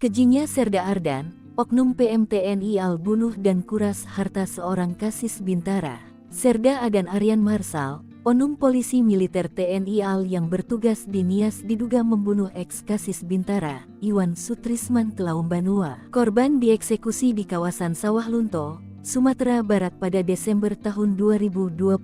Kejinya Serda Ardan, oknum PMTNI Al bunuh dan kuras harta seorang Kasis Bintara. Serda Adan Aryan Marsal, oknum polisi militer TNI Al yang bertugas di Nias diduga membunuh ex-Kasis Bintara, Iwan Sutrisman Tlaumbanua. Korban dieksekusi di kawasan Sawah Lunto, Sumatera Barat pada Desember tahun 2022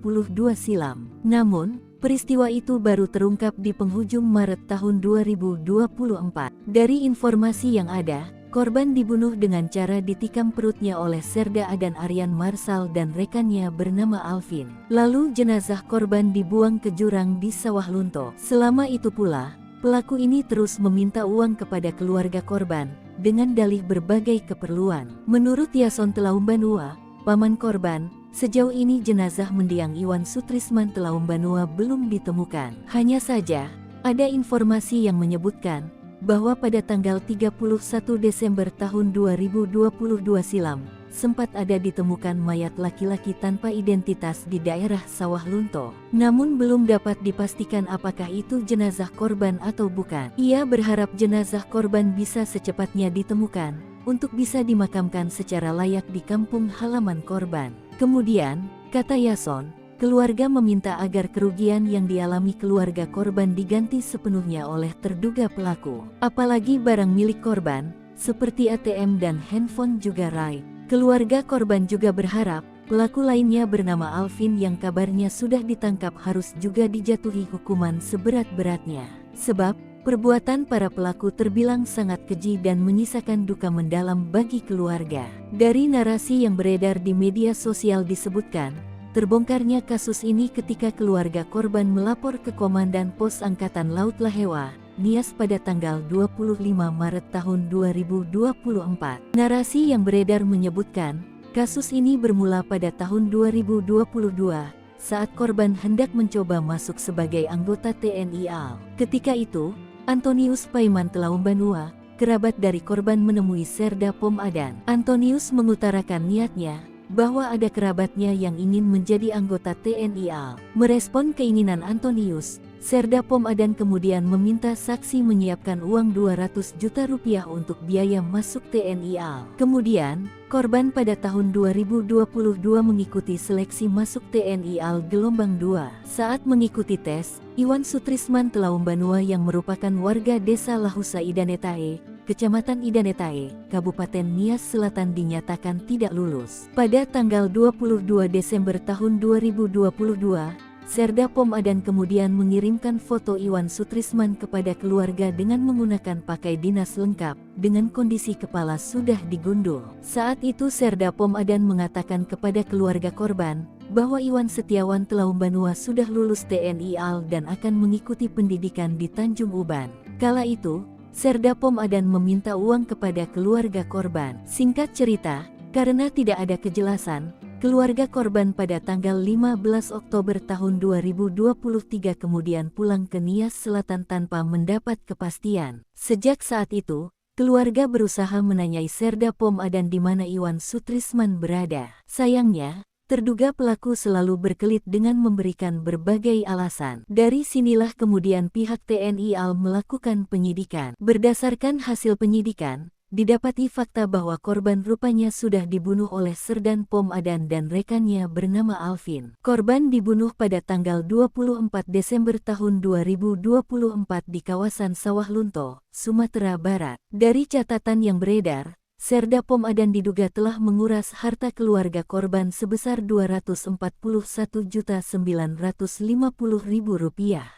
silam. Namun, peristiwa itu baru terungkap di penghujung Maret tahun 2024. Dari informasi yang ada, korban dibunuh dengan cara ditikam perutnya oleh Serda Adan Aryan Marsal dan rekannya bernama Alvin. Lalu jenazah korban dibuang ke jurang di Sawah Lunto. Selama itu pula, pelaku ini terus meminta uang kepada keluarga korban, dengan dalih berbagai keperluan. Menurut Yason Tlaumbanua, paman korban, sejauh ini jenazah mendiang Iwan Sutrisman Tlaumbanua belum ditemukan. Hanya saja, ada informasi yang menyebutkan bahwa pada tanggal 31 Desember tahun 2022 silam, sempat ada ditemukan mayat laki-laki tanpa identitas di daerah Sawah Lunto. Namun belum dapat dipastikan apakah itu jenazah korban atau bukan. Ia berharap jenazah korban bisa secepatnya ditemukan, untuk bisa dimakamkan secara layak di kampung halaman korban. Kemudian, kata Yason, keluarga meminta agar kerugian yang dialami keluarga korban diganti sepenuhnya oleh terduga pelaku. Apalagi barang milik korban, seperti ATM dan handphone juga raib. Keluarga korban juga berharap, pelaku lainnya bernama Alvin yang kabarnya sudah ditangkap harus juga dijatuhi hukuman seberat-beratnya. Sebab, perbuatan para pelaku terbilang sangat keji dan menyisakan duka mendalam bagi keluarga. Dari narasi yang beredar di media sosial disebutkan, terbongkarnya kasus ini ketika keluarga korban melapor ke Komandan Pos Angkatan Laut Lahewa, Nias pada tanggal 25 Maret tahun 2024. Narasi yang beredar menyebutkan, kasus ini bermula pada tahun 2022, saat korban hendak mencoba masuk sebagai anggota TNI AL. Ketika itu, Antonius Paiman Tlaumbanua, kerabat dari korban menemui Serda Pom Adan. Antonius mengutarakan niatnya, bahwa ada kerabatnya yang ingin menjadi anggota TNI AL. Merespon keinginan Antonius, Serda Pom Adan kemudian meminta saksi menyiapkan uang 200 juta rupiah untuk biaya masuk TNI AL. Kemudian, korban pada tahun 2022 mengikuti seleksi masuk TNI AL gelombang 2. Saat mengikuti tes, Iwan Sutrisman Tlaumbanua yang merupakan warga desa Lahusa Idanetae, Kecamatan Idanetae, Kabupaten Nias Selatan dinyatakan tidak lulus. Pada tanggal 22 Desember tahun 2022, Serda Pom Adan kemudian mengirimkan foto Iwan Sutrisman kepada keluarga dengan menggunakan pakai dinas lengkap, dengan kondisi kepala sudah digundul. Saat itu Serda Pom Adan mengatakan kepada keluarga korban, bahwa Iwan Setiawan Tlaumbanua sudah lulus TNI AL dan akan mengikuti pendidikan di Tanjung Uban. Kala itu, Serda Pom Adan meminta uang kepada keluarga korban. Singkat cerita, karena tidak ada kejelasan, keluarga korban pada tanggal 15 Oktober tahun 2023 kemudian pulang ke Nias Selatan tanpa mendapat kepastian. Sejak saat itu, keluarga berusaha menanyai Serda Pom Adan di mana Iwan Sutrisman berada. Sayangnya, terduga pelaku selalu berkelit dengan memberikan berbagai alasan. Dari sinilah kemudian pihak TNI AL melakukan penyidikan. Berdasarkan hasil penyidikan, didapati fakta bahwa korban rupanya sudah dibunuh oleh Serdan Pom Adan dan rekannya bernama Alvin. Korban dibunuh pada tanggal 24 Desember tahun 2024 di kawasan Sawah Lunto, Sumatera Barat. Dari catatan yang beredar, Serda Pom Adan diduga telah menguras harta keluarga korban sebesar Rp241.950.000.